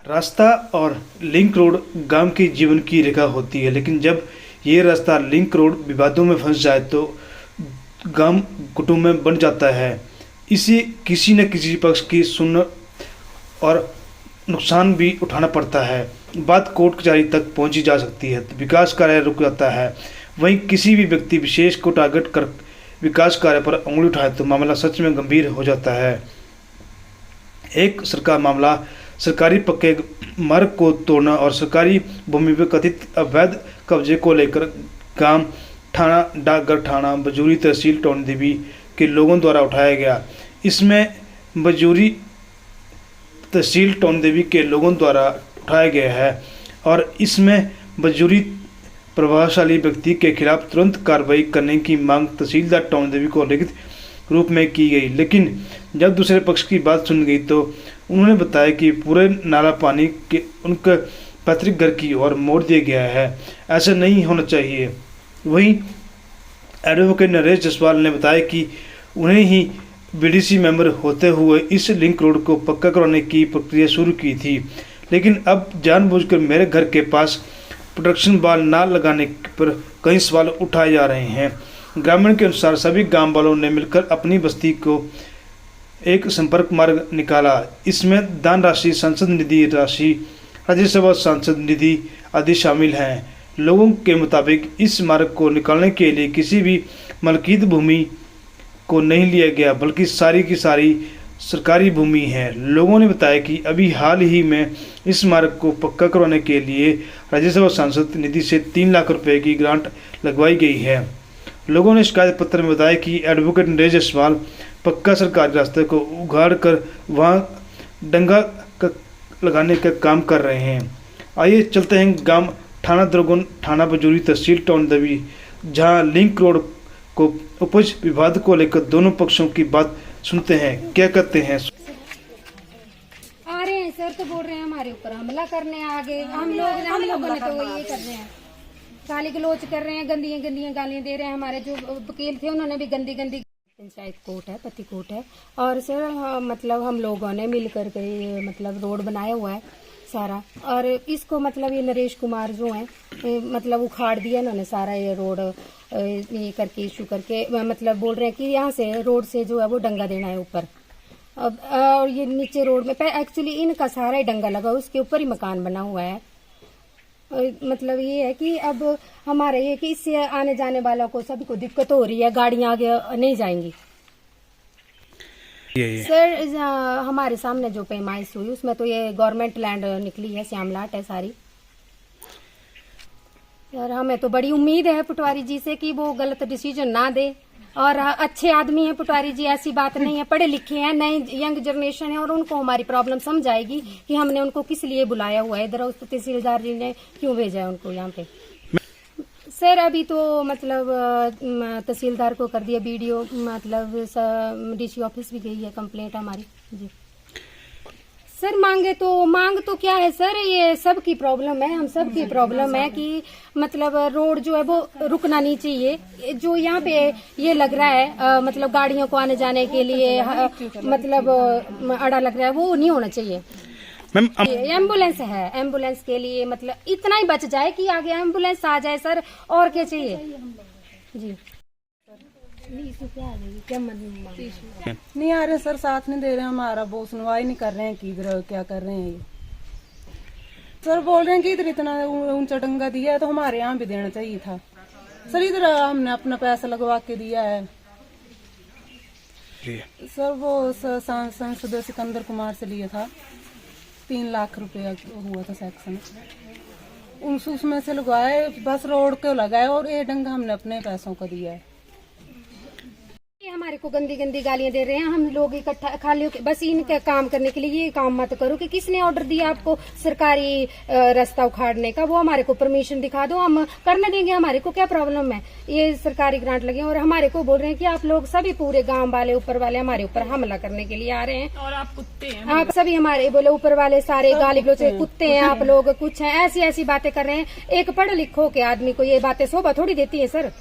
रास्ता और link road गांव के जीवन की रेखा होती है, लेकिन जब ये रास्ता लिंक रोड विवादों में फंस जाए तो गांव कुटुंब में बन जाता है। इसे किसी न किसी पक्ष की सुन और नुकसान भी उठाना पड़ता है। बात कोर्ट कचहरी तक पहुंची जा सकती है, तो विकास कार्य रुक जाता है। वहीं किसी भी व्यक्ति विशेष को टारगेट कर विकास कार्य पर उंगली उठाए तो मामला सच में गंभीर हो जाता है। एक सरकार मामला सरकारी पक्के मार्ग को तोड़ना और सरकारी भूमि पर कथित अवैध कब्जे को लेकर गांव थाना डाकघर थाना बजूरी तहसील टोंडदेवी के लोगों द्वारा उठाया गया। इसमें बजूरी तहसील टोंडदेवी के लोगों द्वारा उठाया गया है और इसमें बजूरी प्रभावशाली व्यक्ति के खिलाफ तुरंत कार्रवाई करने की मांग तहसीलदार टोंडदेवी को लिखित रूप में की गई। लेकिन जब दूसरे पक्ष की बात सुन गई तो उन्होंने बताया कि पूरे नाला पानी के उनके पैतृक घर की ओर मोड़ दिया गया है। ऐसा नहीं होना चाहिए। वहीं एडवोकेट नरेश जसवाल ने बताया कि उन्हें ही बीडीसी मेंबर होते हुए इस लिंक रोड को पक्का करवाने की प्रक्रिया शुरू की थी, लेकिन अब जानबूझकर मेरे घर के पास प्रोटेक्शन वाल ना लगाने पर कई सवाल उठाए जा रहे हैं। ग्रामीण के अनुसार सभी गांव वालों ने मिलकर अपनी बस्ती को एक संपर्क मार्ग निकाला। इसमें दान राशि, सांसद निधि राशि, राज्यसभा सांसद निधि आदि शामिल हैं। लोगों के मुताबिक इस मार्ग को निकालने के लिए किसी भी मलकीत भूमि को नहीं लिया गया, बल्कि सारी की सारी सरकारी भूमि है। लोगों ने बताया कि अभी हाल ही में इस मार्ग को पक्का करवाने के लिए राज्यसभा सांसद निधि से 3 लाख रुपए की ग्रांट लगवाई गई है। लोगों ने शिकायत पत्र में बताया कि एडवोकेट नरेश जसवाल पक्का सरकारी रास्ते को उगाड़ कर वहां डंगा लगाने का काम कर रहे हैं। आइए चलते हैं गांव थाना दुर्गुन थाना बजूरी तहसील टोंडदेवी, जहां लिंक रोड को उपज विवाद को लेकर दोनों पक्षों की बात सुनते हैं। क्या कहते हैं? आ रहे हैं सर, तो बोल रहे हैं हमारे ऊपर हमला करने आगे। हम लोगों ने तो ये कर रहे हैं, गाली गलोच कर रहे हैं, गंदी गालियां दे रहे हैं। हमारे जो वकील थे उन्होंने भी गंदी पंचायत कोर्ट है, पति कोर्ट है। और सर मतलब हम लोगों ने मिल करके ये मतलब रोड बनाया हुआ है सारा, और इसको मतलब ये नरेश कुमार जो है मतलब उखाड़ दिया इन्होंने सारा ये रोड ये करके इशू करके मतलब बोल रहे हैं कि यहाँ से रोड से जो है वो डंगा देना है ऊपर। अब और ये नीचे रोड में एक्चुअली इनका सारा ही डंगा लगा, उसके ऊपर ही मकान बना हुआ है। मतलब ये है कि अब हमारा ये कि इससे आने जाने वालों को सभी को दिक्कत हो रही है, गाड़ियां आगे नहीं जाएंगी। सर हमारे सामने जो पैमाइश हुई उसमें तो ये गवर्नमेंट लैंड निकली है, श्यामलाट है सारी। यार हमें तो बड़ी उम्मीद है पटवारी जी से कि वो गलत डिसीजन ना दे, और अच्छे आदमी हैं पटवारी जी, ऐसी बात नहीं है, पढ़े लिखे हैं, नई यंग जनरेशन है, और उनको हमारी प्रॉब्लम समझ आएगी कि हमने उनको किस लिए बुलाया हुआ है इधर, उस तहसीलदार जी ने क्यों भेजा है उनको यहाँ पे। सर अभी तो मतलब तहसीलदार को कर दिया वीडियो, मतलब डीसी ऑफिस भी गई है कंप्लेंट हमारी जी। सर मांग तो क्या है सर, ये सबकी प्रॉब्लम है, हम सबकी प्रॉब्लम है कि मतलब रोड जो है वो रुकना नहीं चाहिए। जो यहाँ पे ये लग रहा है मतलब गाड़ियों को आने जाने के लिए मतलब अड़ा लग रहा है, वो नहीं होना चाहिए। एम्बुलेंस है, एम्बुलेंस के लिए मतलब इतना ही बच जाए कि आगे एम्बुलेंस आ जाए सर, और क्या चाहिए जी। क्या नहीं आ रहे सर, साथ नहीं दे रहे हमारा, वो सुनवाई नहीं कर रहे हैं कि इधर क्या कर रहे हैं ये। सर बोल रहे हैं कि इधर इतना ऊंचा डंगा दिया है तो हमारे यहाँ भी देना चाहिए था। सर इधर हमने अपना पैसा लगवा के दिया है। सर वो सांसद सिकंदर कुमार से लिया था, 3 लाख रुपया हुआ था सेक्शन, उसमें से लगवाए, बस रोड को लगाए, और ये डंगा हमने अपने पैसों को दिया है। हमारे को गंदी गालियां दे रहे हैं, हम लोग इकट्ठा खाली बस इनका काम करने के लिए ये काम मत करो कि किसने ऑर्डर दिया आपको सरकारी रास्ता उखाड़ने का, वो हमारे को परमिशन दिखा दो, हम करने देंगे, हमारे को क्या प्रॉब्लम है। ये सरकारी ग्रांट लगे और हमारे को बोल रहे हैं कि आप लोग सभी पूरे गांव वाले ऊपर वाले हमारे ऊपर हमला करने के लिए आ रहे हैं, और आप कुत्ते हैं, आप सभी हमारे बोले ऊपर वाले सारे गाली गलौज कुत्ते हैं, आप लोग कुछ हैं, ऐसी बातें कर रहे हैं। एक पढ़ लिखो के आदमी को ये बातें शोभा थोड़ी देती है सर।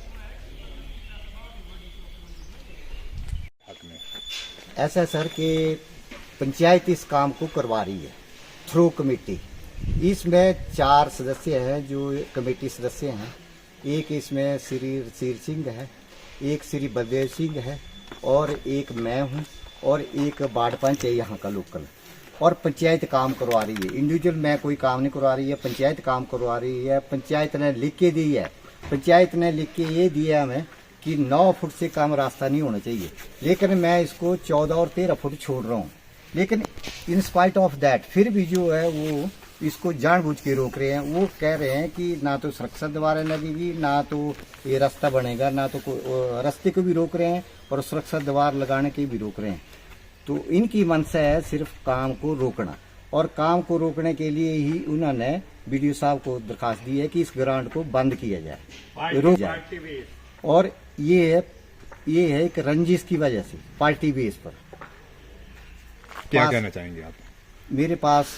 ऐसा सर कि पंचायत इस काम को करवा रही है, थ्रू कमेटी। इसमें 4 सदस्य हैं जो कमेटी सदस्य हैं। एक इसमें श्री रसील सिंह है, एक श्री बलदेव सिंह है, और एक मैं हूँ, और एक वार्ड पंच है यहाँ का लोकल। और पंचायत काम करवा रही है, इंडिविजुअल मैं कोई काम नहीं करवा रही है, पंचायत काम करवा रही है। पंचायत ने लिख के दी है, पंचायत ने लिख के ये दिया हमें कि 9 फुट से कम रास्ता नहीं होना चाहिए, लेकिन मैं इसको 14 और 13 फुट छोड़ रहा हूँ। लेकिन इन स्पाइट ऑफ दैट फिर भी जो है वो इसको जानबूझ के रोक रहे हैं। वो कह रहे हैं कि ना तो सुरक्षा दीवारें लगेगी, ना तो ये रास्ता बनेगा, ना तो रास्ते को भी रोक रहे हैं और सुरक्षा दीवार लगाने के भी रोक रहे हैं। तो इनकी मंशा है सिर्फ काम को रोकना, और काम को रोकने के लिए ही उन्होंने बीडीओ साहब को दरखास्त दी है कि इस ग्राउंड को बंद किया जाए, रोक जाए। और ये है एक रंजिश की वजह से पार्टी बेस पर। क्या कहना चाहेंगे आप? मेरे पास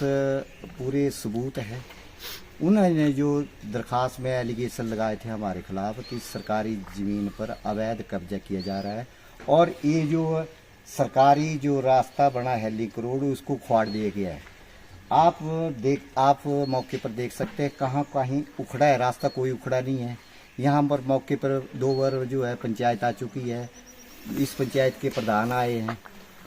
पूरे सबूत है। उन्होंने जो दरखास्त में एलिगेशन लगाए थे हमारे खिलाफ कि देखभाल जमीन पर अवैध कब्जा किया जा रहा है, और ये जो सरकारी जो रास्ता बना है लिंक रोड उसको फाड़ दिया गया है। आप मौके पर देख सकते हैं कहाँ कहीं उखड़ा है रास्ता, कोई उखड़ा नहीं है। यहाँ पर मौके पर 2 बार जो है पंचायत आ चुकी है, इस पंचायत के प्रधान आए हैं,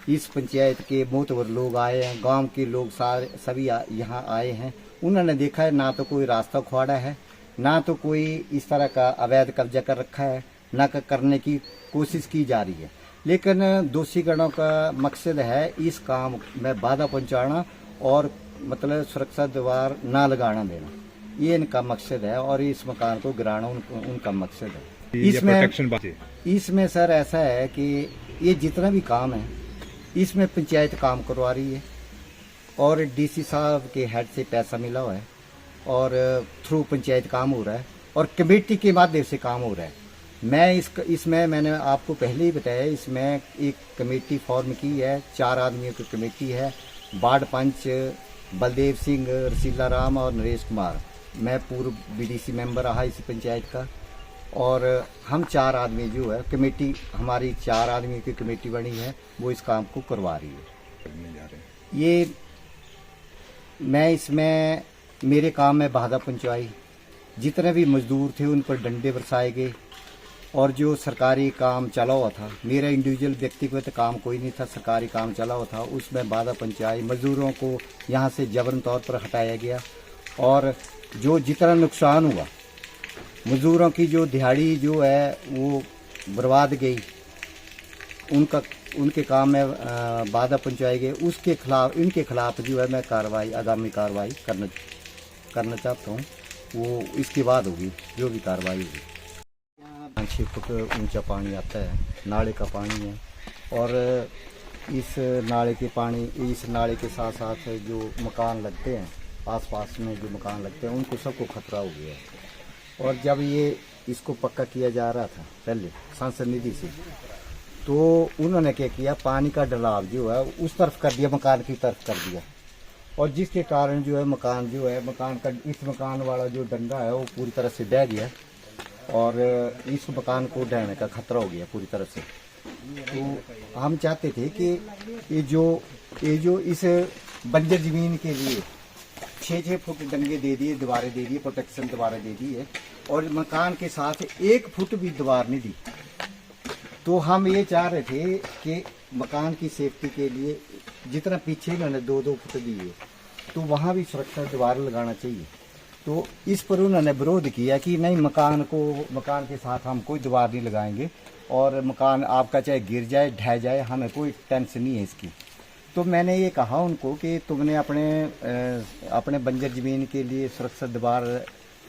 इस पंचायत के मोतबर लोग आए हैं, गांव के लोग सारे सभी यहाँ आए हैं। उन्होंने देखा है ना तो कोई रास्ता उखाड़ा है, ना तो कोई इस तरह का अवैध कब्जा कर रखा है, ना करने की कोशिश की जा रही है। लेकिन दोषी गणों का मकसद है इस काम में बाधा पहुंचाना और मतलब सुरक्षा दीवार ना लगाना देना, ये इनका मकसद है, और इस मकान को गिराना उनका मकसद है। इसमें सर ऐसा है कि ये जितना भी काम है इसमें पंचायत काम करवा रही है, और डीसी साहब के हेड से पैसा मिला हुआ है, और थ्रू पंचायत काम हो रहा है, और कमेटी के माध्यम से काम हो रहा है। इसमें मैंने आपको पहले ही बताया, इसमें एक कमेटी फॉर्म की है, 4 आदमियों की कमेटी है। वार्ड पंच बलदेव सिंह, रसीला राम और नरेश कुमार, मैं पूर्व बीडीसी मेंबर रहा इस पंचायत का, और हम 4 आदमी जो है कमेटी, हमारी 4 आदमियों की कमेटी बनी है, वो इस काम को करवा रही है। ये मैं इसमें मेरे काम में बाधा पहुंचाई, जितने भी मजदूर थे उन पर डंडे बरसाए गए, और जो सरकारी काम चला हुआ था, मेरा इंडिविजुअल व्यक्तिगत काम कोई नहीं था, सरकारी काम चला हुआ था, उसमें बाधा पहुंचाई। मजदूरों को यहाँ से जबरन तौर पर हटाया गया, और जो जितना नुकसान हुआ, मजदूरों की जो दिहाड़ी जो है वो बर्बाद गई, उनके काम में बाधा पहुंचाई गई, उसके खिलाफ इनके खिलाफ जो है मैं आगामी कार्रवाई करना चाहता हूँ। वो इसके बाद होगी जो भी कार्रवाई होगी। 6 फुट ऊंचा पानी आता है, नाले का पानी है, और इस नाले के साथ साथ जो मकान लगते हैं आसपास में, जो मकान लगते हैं उनको सबको खतरा हो गया है। और जब ये इसको पक्का किया जा रहा था पहले सांसद निधि से, तो उन्होंने क्या किया, पानी का ढलाव जो है उस तरफ कर दिया, मकान की तरफ कर दिया, और जिसके कारण जो है इस मकान वाला जो डंडा है वो पूरी तरह से बह गया, और इस मकान को ढहने का खतरा हो गया पूरी तरह से। तो हम चाहते थे कि ये जो इस बंजर जमीन के लिए 6-6 फुट डंगे दे दिए, दीवारें दे दी, प्रोटेक्शन दीवारें दे दी है, और मकान के साथ 1 फुट भी दीवार नहीं दी। तो हम ये चाह रहे थे कि मकान की सेफ्टी के लिए जितना पीछे इन्होंने 2-2 फुट दिए, तो वहाँ भी सुरक्षा दीवार लगाना चाहिए। तो इस पर उन्होंने विरोध किया कि नहीं, मकान के साथ हम कोई दीवार नहीं लगाएंगे, और मकान आपका चाहे गिर जाए, ढह जाए, हमें कोई टेंशन नहीं है इसकी। तो मैंने ये कहा उनको कि तुमने अपने बंजर ज़मीन के लिए सुरक्षा दीवार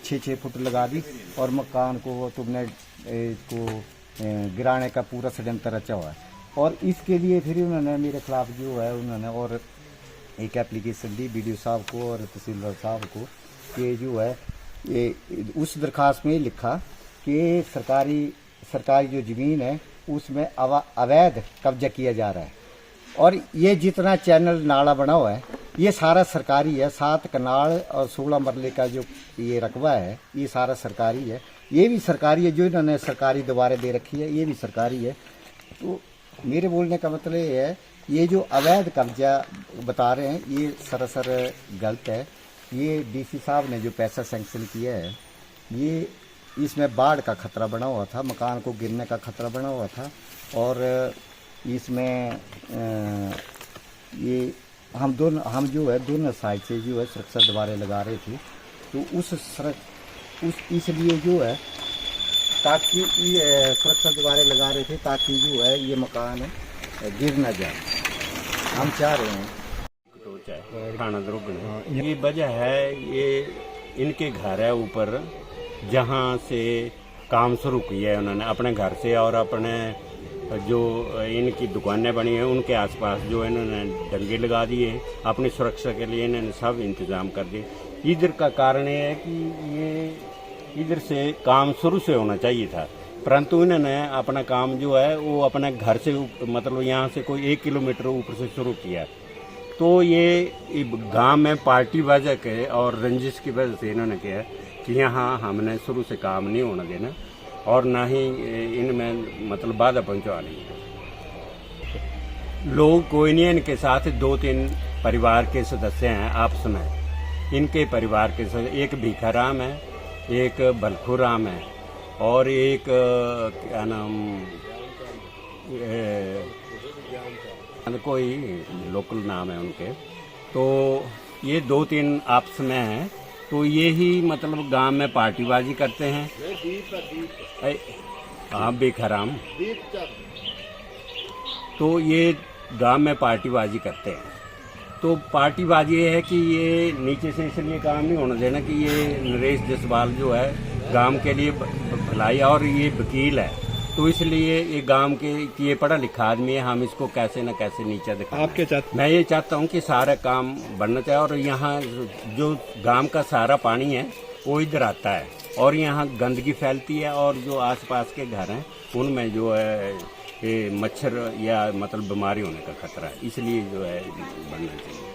6-6 फुट लगा दी, और मकान को तुमने इसको गिराने का पूरा षड्यंत्र रचा हुआ है। और इसके लिए फिर उन्होंने मेरे खिलाफ जो है उन्होंने और एक एप्लीकेशन दी बीडीओ साहब को और तहसीलदार साहब को, कि जो है ये उस दरखास्त में लिखा कि सरकारी जो ज़मीन है उसमें अवैध कब्जा किया जा रहा है, और ये जितना चैनल नाला बना हुआ है ये सारा सरकारी है। 7 कनाल और 16 मरले का जो ये रकबा है ये सारा सरकारी है, ये भी सरकारी है। जो इन्होंने सरकारी दीवारें दे रखी है ये भी सरकारी है। तो मेरे बोलने का मतलब ये है ये जो अवैध कब्जा बता रहे हैं ये सरासर गलत है। ये डीसी साहब ने जो पैसा सैंक्शन किया है ये इसमें बाढ़ का खतरा बना हुआ था, मकान को गिरने का खतरा बना हुआ था और इसमें ये हम जो है दोनों साइड से जो है सुरक्षा दीवारें लगा रहे थे। तो इसलिए जो है ताकि ये सुरक्षा दीवारें लगा रहे थे ताकि जो है ये मकान गिर न जाए। हम चाह रहे हैं थाना द्रोगण ये वजह है, ये इनके घर है ऊपर जहाँ से काम शुरू किया है उन्होंने अपने घर से, और अपने जो इनकी दुकानें बनी हैं उनके आसपास जो इन्होंने डंगे लगा दिए अपनी सुरक्षा के लिए, इन्होंने सब इंतजाम कर दिए। इधर का कारण ये है कि ये इधर से काम शुरू से होना चाहिए था, परंतु इन्होंने अपना काम जो है वो अपने घर से मतलब यहाँ से कोई 1 किलोमीटर ऊपर से शुरू किया। तो ये गांव में पार्टी वजह के और रंजिश की वजह से इन्होंने किया कि यहाँ हमने शुरू से काम नहीं होने देना और ना ही इनमें मतलब बाधा पहुँचवानी है। लोग कोई नहीं, इनके साथ 2-3 परिवार के सदस्य हैं आपस में। इनके परिवार के सदस्य एक भीखाराम है, एक भलखूराम है और एक क्या नाम कोई लोकल नाम है उनके। तो ये 2-3 आपस में हैं। तो ये ही मतलब गांव में पार्टीबाजी करते हैं। हाँ बेखराम। तो ये गांव में पार्टीबाजी करते हैं। तो पार्टीबाजी ये है कि ये नीचे से इसलिए काम नहीं होना देना कि ये नरेश जसवाल जो है गांव के लिए भलाई और ये वकील है, तो इसलिए ये गांव के कि ये पढ़ा लिखा आदमी है, हम इसको कैसे न कैसे नीचे दिखाएं। आप क्या चाहते? मैं ये चाहता हूँ कि सारा काम बनना चाहिए और यहाँ जो गांव का सारा पानी है वो इधर आता है और यहाँ गंदगी फैलती है और जो आसपास के घर हैं उनमें जो है ये मच्छर या मतलब बीमारी होने का खतरा है, इसलिए जो है बनना चाहिए।